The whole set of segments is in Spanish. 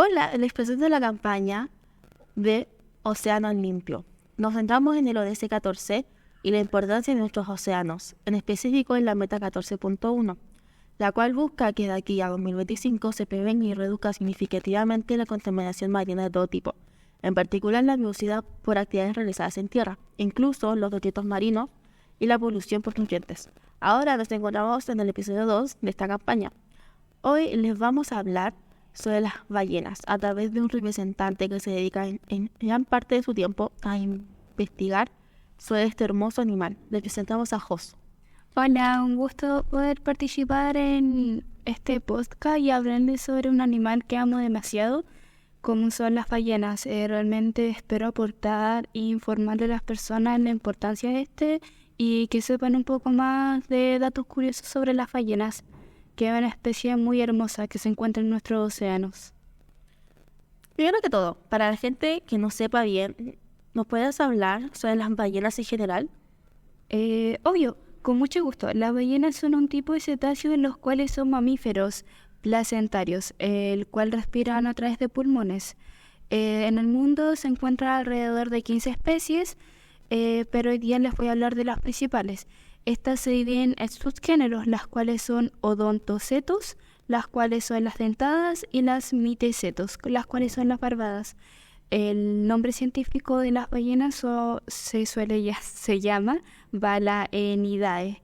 Hola, les presento la campaña de Océano Limpio. Nos centramos en el ODS 14 y la importancia de nuestros océanos, en específico en la meta 14.1, la cual busca que de aquí a 2025 se prevenga y reduzca significativamente la contaminación marina de todo tipo, en particular la biodiversidad por actividades realizadas en tierra, incluso los detritos marinos y la polución por nutrientes. Ahora nos encontramos en el episodio 2 de esta campaña. Hoy les vamos a hablar sobre las ballenas a través de un representante que se dedica en gran parte de su tiempo a investigar sobre este hermoso animal. Le presentamos a Jos. Hola, un gusto poder participar en este podcast y hablarles sobre un animal que amo demasiado, como son las ballenas. Realmente espero aportar e informarle a las personas la importancia de y que sepan un poco más de datos curiosos sobre las ballenas, que es una especie muy hermosa que se encuentra en nuestros océanos. Primero que todo, para la gente que no sepa bien, ¿nos puedes hablar sobre las ballenas en general? Obvio, con mucho gusto. Las ballenas son un tipo de cetáceos en los cuales son mamíferos placentarios, el cual respiran a través de pulmones. En el mundo se encuentran alrededor de 15 especies, pero hoy día les voy a hablar de las principales. Estas se dividen en subgéneros, las cuales son odontocetos, las cuales son las dentadas, y las miticetos, las cuales son las barbadas. El nombre científico de las ballenas se llama Balaenidae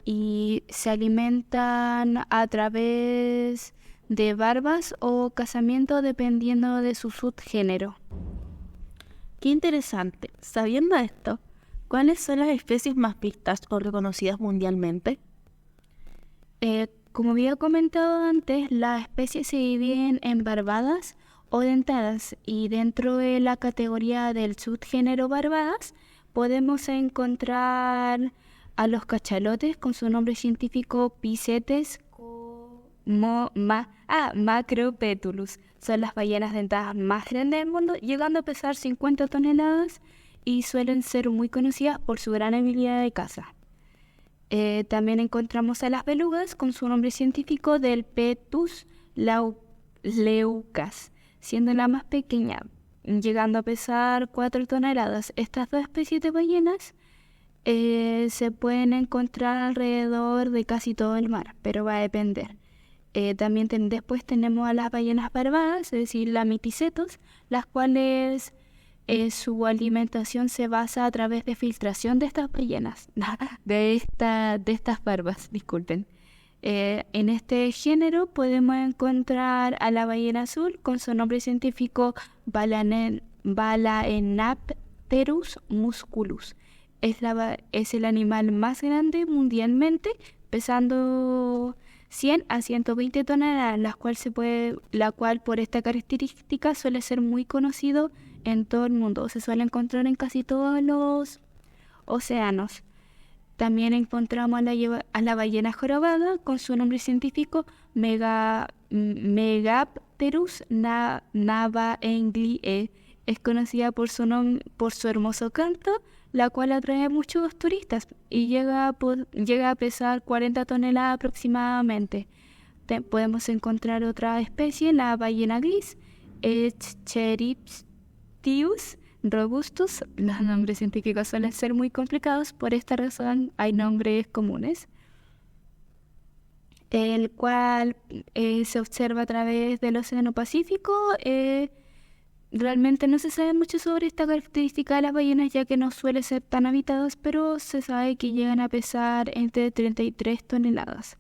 y se alimentan a través de barbas o casamiento dependiendo de su subgénero. Qué interesante. Sabiendo esto, ¿cuáles son las especies más vistas o reconocidas mundialmente? Como había comentado antes, las especies se dividen en barbadas o dentadas, y dentro de la categoría del subgénero barbadas podemos encontrar a los cachalotes con su nombre científico Picetes macropetulus. Son las ballenas dentadas más grandes del mundo, llegando a pesar 50 toneladas y suelen ser muy conocidas por su gran habilidad de caza. También encontramos a las belugas con su nombre científico del Petus leucas, siendo la más pequeña, llegando a pesar 4 toneladas. Estas dos especies de ballenas se pueden encontrar alrededor de casi todo el mar, pero va a depender. También después tenemos a las ballenas barbadas, es decir, las miticetos, las cuales su alimentación se basa a través de filtración de estas ballenas, de estas barbas, disculpen. En este género podemos encontrar a la ballena azul con su nombre científico Balaenapterus musculus. Es el animal más grande mundialmente, pesando 100 a 120 toneladas, la cual por esta característica suele ser muy conocido en todo el mundo. Se suele encontrar en casi todos los océanos. También encontramos a la ballena jorobada con su nombre científico Megapterus navaenglie. Es conocida por su hermoso canto, la cual atrae a muchos turistas y llega a pesar 40 toneladas aproximadamente. Podemos encontrar otra especie, la ballena gris, Escherichthys robustus. Los nombres científicos suelen ser muy complicados, por esta razón hay nombres comunes, el cual se observa a través del Océano Pacífico. Realmente no se sabe mucho sobre esta característica de las ballenas, ya que no suele ser tan habitadas, pero se sabe que llegan a pesar entre 33 toneladas.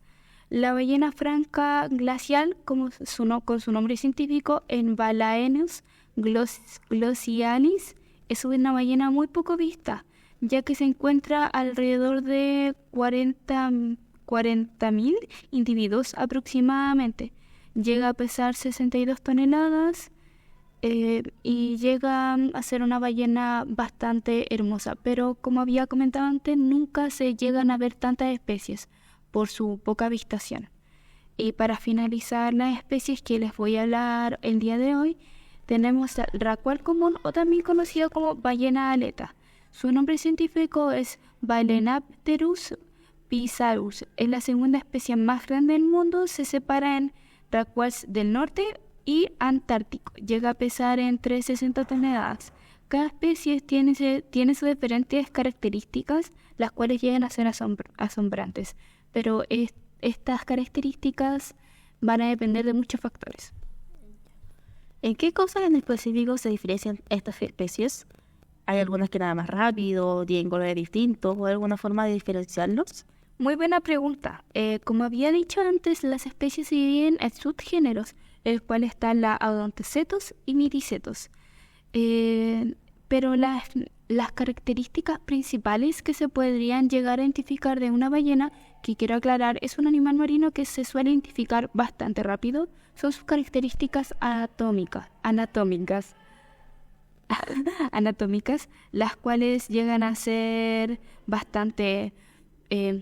La ballena franca glacial, con su nombre científico, en Balaenus glossialis, es una ballena muy poco vista, ya que se encuentra alrededor de 40.000 individuos aproximadamente. Llega a pesar 62 toneladas y llega a ser una ballena bastante hermosa, pero como había comentado antes, nunca se llegan a ver tantas especies por su poca avistación. Y para finalizar las especies que les voy a hablar el día de hoy, tenemos al racual común, o también conocido como ballena aleta. Su nombre científico es Balaenapterus pisarus. Es la segunda especie más grande del mundo. Se separa en racuals del norte y Antártico. Llega a pesar entre 60 toneladas. Cada especie tiene sus diferentes características, las cuales llegan a ser asombrantes, pero estas características van a depender de muchos factores. ¿En qué cosas en específico se diferencian estas especies? ¿Hay algunas que nadan más rápido, tienen colores distintos o alguna forma de diferenciarlos? Muy buena pregunta. Como había dicho antes, las especies se dividen en subgéneros, el cual están la Odontocetos y Miricetos. Pero las características principales que se podrían llegar a identificar de una ballena, que quiero aclarar, es un animal marino que se suele identificar bastante rápido, son sus características anatómicas, las cuales llegan a ser bastante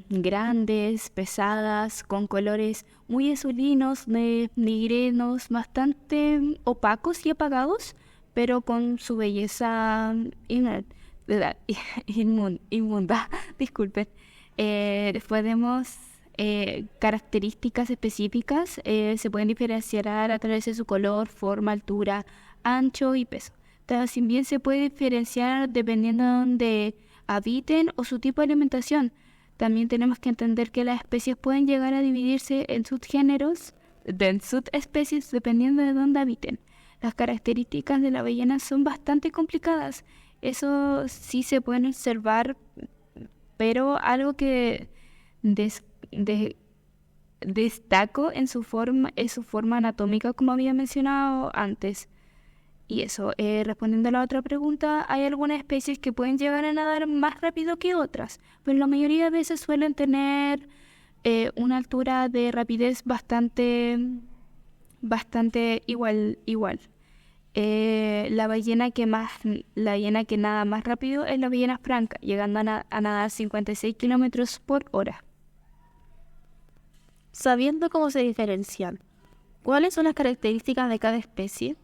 grandes, pesadas, con colores muy azulinos, negrenos, bastante opacos y apagados, pero con su belleza inmunda. Disculpen. Características específicas se pueden diferenciar a través de su color, forma, altura, ancho y peso. También se puede diferenciar dependiendo de dónde habiten o su tipo de alimentación. También tenemos que entender que las especies pueden llegar a dividirse en subgéneros, en subespecies, dependiendo de dónde habiten. Las características de la ballena son bastante complicadas. Eso sí se pueden observar, pero algo que destaco en su forma es su forma anatómica, como había mencionado antes. Y eso, respondiendo a la otra pregunta, hay algunas especies que pueden llegar a nadar más rápido que otras, pero la mayoría de veces suelen tener una altura de rapidez bastante igual. La ballena que nada más rápido es la ballena franca, llegando a nadar 56 kilómetros por hora. Sabiendo cómo se diferencian, ¿cuáles son las características de cada especie?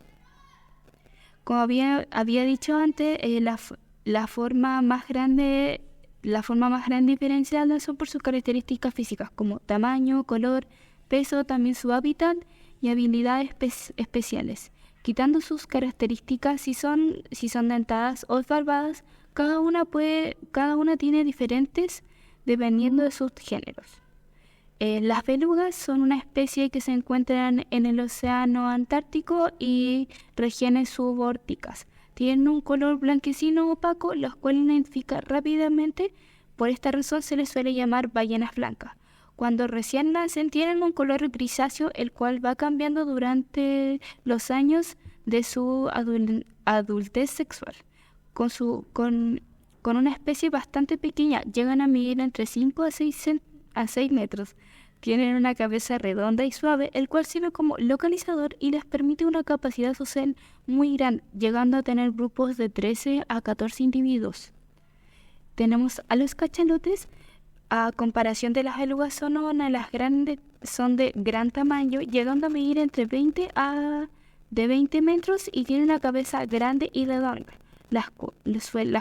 Como había dicho antes, la forma más grande diferenciada son por sus características físicas, como tamaño, color, peso, también su hábitat y habilidades especiales. Quitando sus características, si son dentadas o barbadas, cada una tiene diferentes dependiendo de sus géneros. Las belugas son una especie que se encuentran en el océano Antártico y regiones subárticas. Tienen un color blanquecino opaco, los cuales identifica rápidamente. Por esta razón se les suele llamar ballenas blancas. Cuando recién nacen tienen un color grisáceo, el cual va cambiando durante los años de su adultez sexual. Con una especie bastante pequeña, llegan a medir entre 5 a 6 metros. Tienen una cabeza redonda y suave, el cual sirve como localizador y les permite una capacidad social muy grande, llegando a tener grupos de 13 a 14 individuos. Tenemos a los cachalotes. A comparación de las belugas, son de gran tamaño, llegando a medir entre 20 metros y tienen una cabeza grande y redonda, las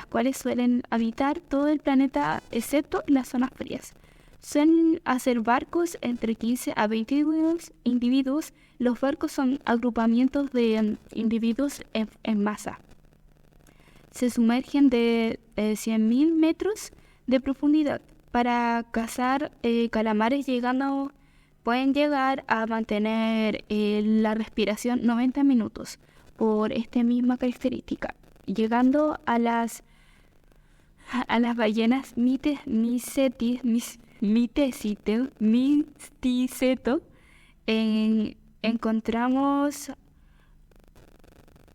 cuales suelen habitar todo el planeta excepto las zonas frías. Suelen hacer barcos entre 15 a 20 individuos. Los barcos son agrupamientos de individuos en masa. Se sumergen de 100.000 metros de profundidad para cazar calamares, pueden llegar a mantener la respiración 90 minutos por esta misma característica, llegando a las ballenas misticeto.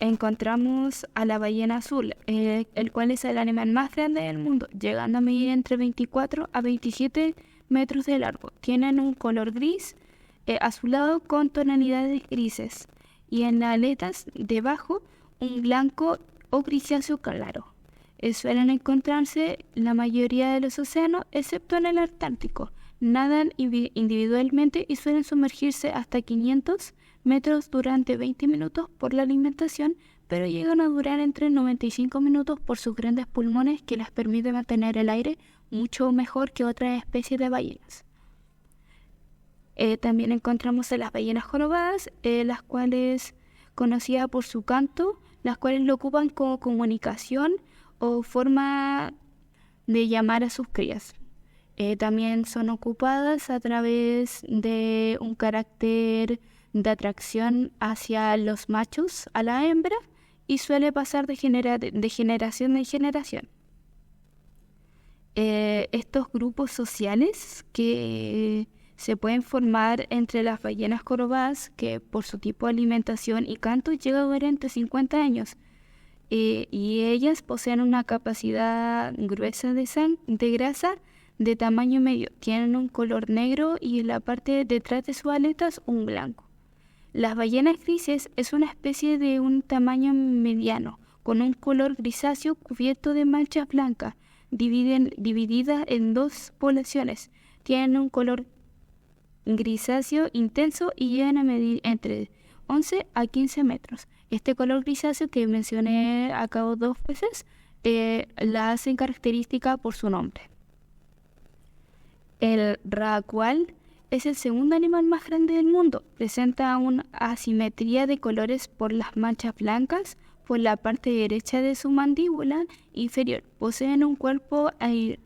Encontramos a la ballena azul, el cual es el animal más grande del mundo, llegando a medir entre 24 a 27 metros de largo. Tienen un color gris azulado con tonalidades grises y en las aletas debajo un blanco o grisáceo claro. Suelen encontrarse en la mayoría de los océanos, excepto en el Antártico. Nadan individualmente y suelen sumergirse hasta 500 metros durante 20 minutos por la alimentación, pero llegan a durar entre 95 minutos por sus grandes pulmones que les permiten mantener el aire mucho mejor que otras especies de ballenas. También encontramos a las ballenas jorobadas, las cuales, conocidas por su canto, las cuales lo ocupan como comunicación o forma de llamar a sus crías. También son ocupadas a través de un carácter de atracción hacia los machos, a la hembra, y suele pasar de generación en generación. Estos grupos sociales que se pueden formar entre las ballenas jorobadas, que por su tipo de alimentación y canto llega a durar entre 50 años, y ellas poseen una capacidad gruesa de grasa de tamaño medio. Tienen un color negro y en la parte de detrás de sus aletas un blanco. Las ballenas grises es una especie de un tamaño mediano, con un color grisáceo cubierto de manchas blancas, dividida en dos poblaciones. Tienen un color grisáceo intenso y llegan a medir entre 11 a 15 metros. Este color grisáceo que mencioné acá 2 veces la hacen característica por su nombre. El raacual es el segundo animal más grande del mundo. Presenta una asimetría de colores por las manchas blancas por la parte derecha de su mandíbula inferior. Poseen un cuerpo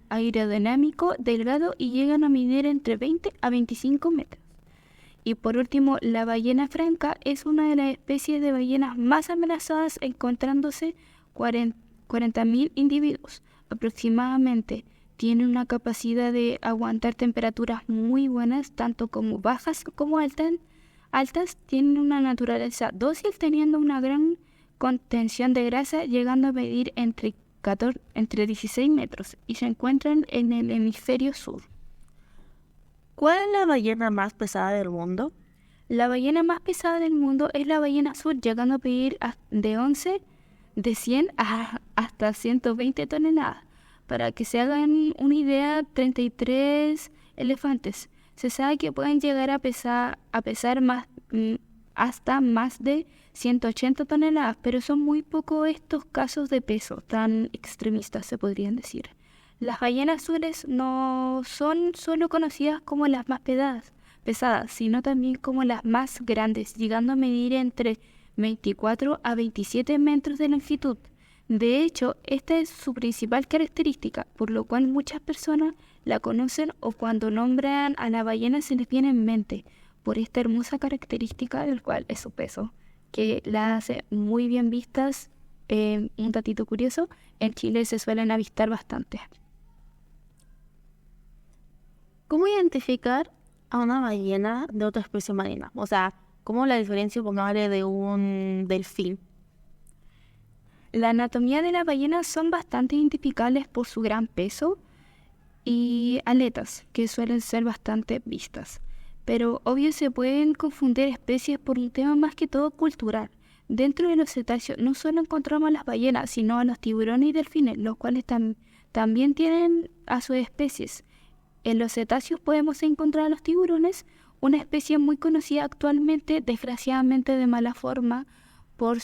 aerodinámico delgado y llegan a medir entre 20 a 25 metros. Y por último, la ballena franca es una de las especies de ballenas más amenazadas, encontrándose 40.000 individuos aproximadamente. Tiene una capacidad de aguantar temperaturas muy buenas, tanto como bajas como altas. Tienen una naturaleza dócil, teniendo una gran contención de grasa, llegando a medir entre 16 metros, y se encuentran en el hemisferio sur. ¿Cuál es la ballena más pesada del mundo? La ballena más pesada del mundo es la ballena azul, llegando a medir de 100 hasta 120 toneladas. Para que se hagan una idea, 33 elefantes. Se sabe que pueden llegar a pesar hasta más de 180 toneladas, pero son muy pocos estos casos de peso tan extremistas, se podrían decir. Las ballenas azules no son solo conocidas como las más pesadas, sino también como las más grandes, llegando a medir entre 24 a 27 metros de longitud. De hecho, esta es su principal característica, por lo cual muchas personas la conocen o cuando nombran a la ballena se les viene en mente, por esta hermosa característica del cual es su peso, que la hace muy bien vistas. Un datito curioso, en Chile se suelen avistar bastante. ¿Cómo identificar a una ballena de otra especie marina? O sea, ¿cómo la diferencio, pongámosle, de un delfín? La anatomía de las ballenas son bastante identificables por su gran peso y aletas, que suelen ser bastante vistas. Pero obvio se pueden confundir especies por un tema más que todo cultural. Dentro de los cetáceos no solo encontramos a las ballenas, sino a los tiburones y delfines, los cuales también tienen a sus especies. En los cetáceos podemos encontrar a los tiburones, una especie muy conocida actualmente, desgraciadamente de mala forma, por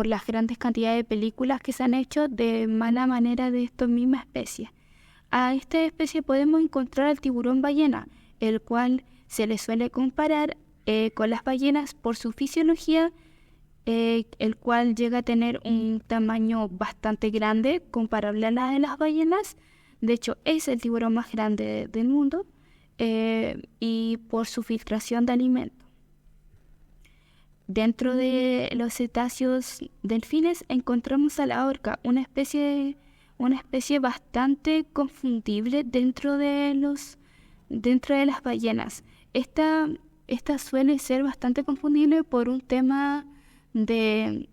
las grandes cantidades de películas que se han hecho de mala manera de esta misma especie. A esta especie podemos encontrar al tiburón ballena, el cual se le suele comparar con las ballenas por su fisiología, el cual llega a tener un tamaño bastante grande, comparable a la de las ballenas. De hecho, es el tiburón más grande del mundo, y por su filtración de alimentos. Dentro de los cetáceos delfines encontramos a la orca, una especie bastante confundible dentro de las ballenas. Esta suele ser bastante confundible por un tema de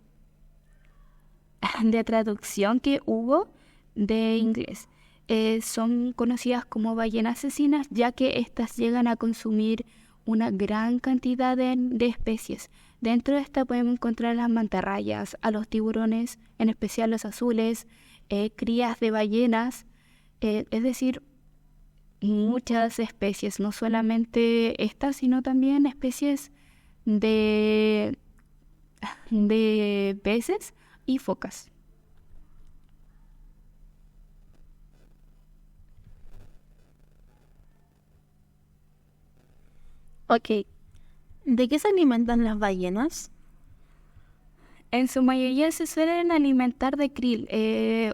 traducción que hubo de inglés. Son conocidas como ballenas asesinas, ya que estas llegan a consumir una gran cantidad de especies. Dentro de esta podemos encontrar las mantarrayas, a los tiburones, en especial los azules, crías de ballenas, es decir, muchas especies, no solamente estas, sino también especies de peces y focas. Ok. ¿De qué se alimentan las ballenas? En su mayoría se suelen alimentar de krill,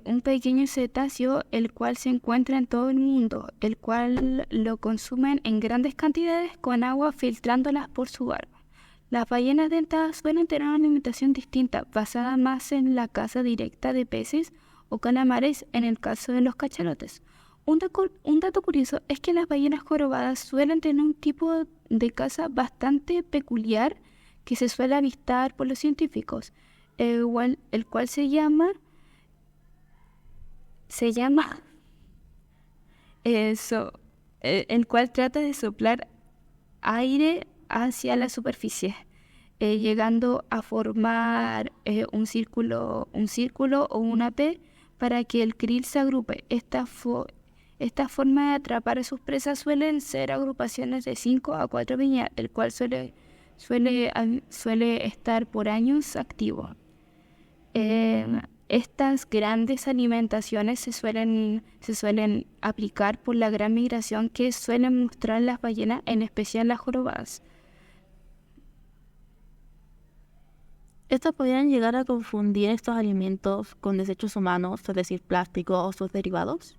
un pequeño cetáceo el cual se encuentra en todo el mundo, el cual lo consumen en grandes cantidades con agua filtrándolas por su barba. Las ballenas dentadas suelen tener una alimentación distinta, basada más en la caza directa de peces o calamares en el caso de los cachalotes. Un dato curioso es que las ballenas jorobadas suelen tener un tipo de caza bastante peculiar que se suele avistar por los científicos, el cual se llama el cual trata de soplar aire hacia la superficie, llegando a formar un círculo o una P para que el krill se agrupe. Esta forma de atrapar a sus presas suelen ser agrupaciones de 5 a 4 piñas, el cual suele estar por años activo. Estas grandes alimentaciones se suelen aplicar por la gran migración que suelen mostrar las ballenas, en especial las jorobadas. Estos podrían llegar a confundir estos alimentos con desechos humanos, es decir, plástico o sus derivados.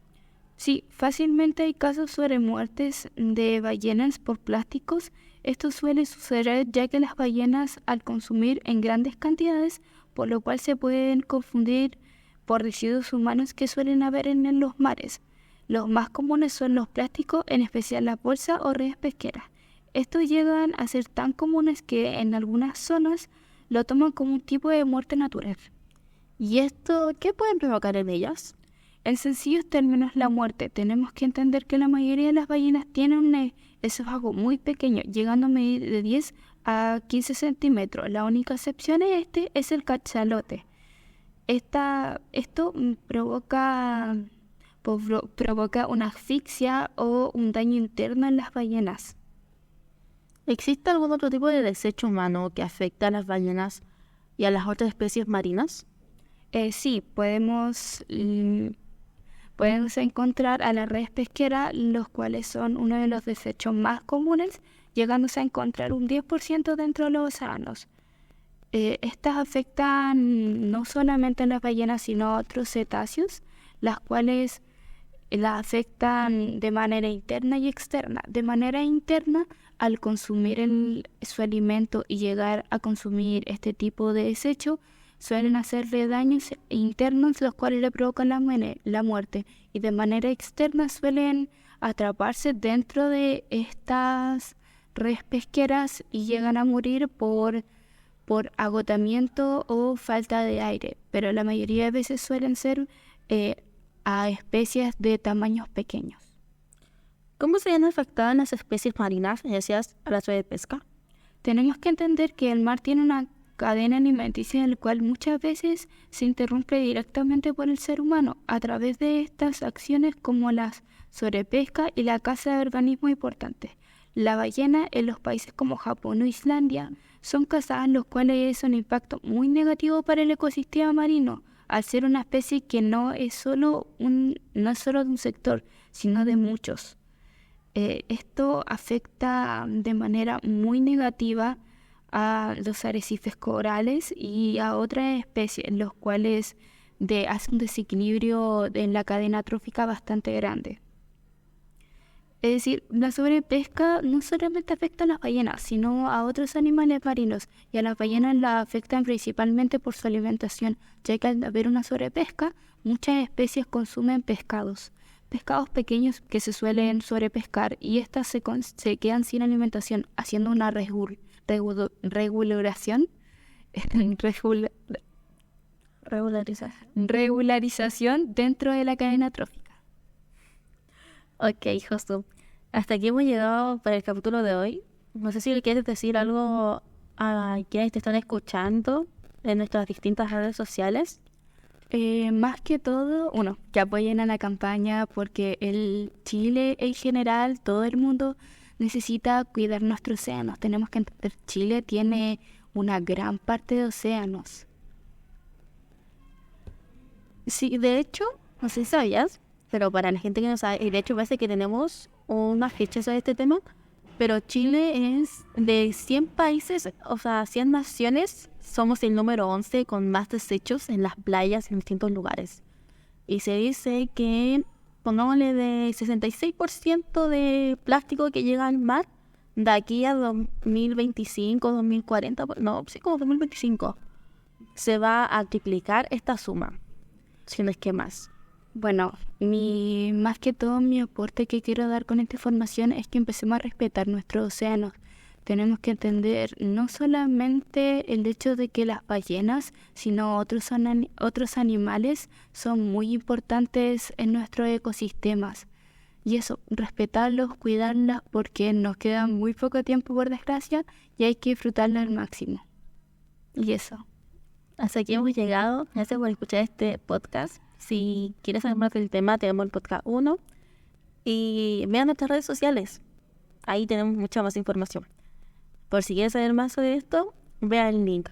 Sí, fácilmente hay casos sobre muertes de ballenas por plásticos. Esto suele suceder ya que las ballenas al consumir en grandes cantidades, por lo cual se pueden confundir por residuos humanos que suelen haber en los mares. Los más comunes son los plásticos, en especial la bolsa o redes pesqueras. Estos llegan a ser tan comunes que en algunas zonas lo toman como un tipo de muerte natural. ¿Y esto qué pueden provocar en ellas? En sencillos términos, la muerte. Tenemos que entender que la mayoría de las ballenas tienen un esófago muy pequeño, llegando a medir de 10 a 15 centímetros. La única excepción es el cachalote. Esto provoca una asfixia o un daño interno en las ballenas. ¿Existe algún otro tipo de desecho humano que afecta a las ballenas y a las otras especies marinas? Sí, podemos encontrar a las redes pesqueras, los cuales son uno de los desechos más comunes, llegándose a encontrar un 10% dentro de los océanos. Estas afectan no solamente a las ballenas, sino a otros cetáceos, las cuales las afectan de manera interna y externa. De manera interna, al consumir su alimento y llegar a consumir este tipo de desecho, suelen hacerle daños internos, los cuales le provocan la muerte. Y de manera externa suelen atraparse dentro de estas redes pesqueras y llegan a morir por agotamiento o falta de aire. Pero la mayoría de veces suelen ser a especies de tamaños pequeños. ¿Cómo se ven afectadas las especies marinas gracias a la sobrepesca? Tenemos que entender que el mar tiene una cadena alimenticia en la cual muchas veces se interrumpe directamente por el ser humano a través de estas acciones como la sobrepesca y la caza de organismos importantes. La ballena en los países como Japón o Islandia son cazadas, los cuales es un impacto muy negativo para el ecosistema marino, al ser una especie que no es solo de un sector, sino de muchos. Esto afecta de manera muy negativa a los arrecifes corales y a otras especies, los cuales hace un desequilibrio en la cadena trófica bastante grande. Es decir, la sobrepesca no solamente afecta a las ballenas, sino a otros animales marinos, y a las ballenas las afectan principalmente por su alimentación, ya que al haber una sobrepesca, muchas especies consumen pescados pequeños que se suelen sobrepescar, y estas se quedan sin alimentación, haciendo una regularización dentro de la cadena trófica. Ok, Josu. Hasta aquí hemos llegado para el capítulo de hoy. No sé si le quieres decir algo a quienes te están escuchando en nuestras distintas redes sociales. Más que todo, que apoyen a la campaña, porque el Chile en general, todo el mundo necesita cuidar nuestros océanos. Tenemos que entender, Chile tiene una gran parte de océanos. Sí, de hecho, no sé si sabías, pero para la gente que no sabe, y de hecho parece que tenemos una ficha sobre este tema, pero Chile es de 100 países, o sea, 100 naciones, somos el número 11 con más desechos en las playas en distintos lugares. Y se dice que, pongámosle, de 66% de plástico que llega al mar, de aquí a 2025, 2040, no, sí, como 2025, se va a triplicar esta suma, si no es que más. Bueno, más que todo mi aporte que quiero dar con esta información es que empecemos a respetar nuestros océanos. Tenemos que entender no solamente el hecho de que las ballenas, sino otros animales son muy importantes en nuestros ecosistemas. Y eso, respetarlos, cuidarlas, porque nos queda muy poco tiempo por desgracia y hay que disfrutarla al máximo. Y eso. Hasta aquí hemos llegado. Gracias por escuchar este podcast. Si quieres saber más del tema, tenemos el podcast 1. Y vean nuestras redes sociales. Ahí tenemos mucha más información. Por si quieres saber más sobre esto, vea el link.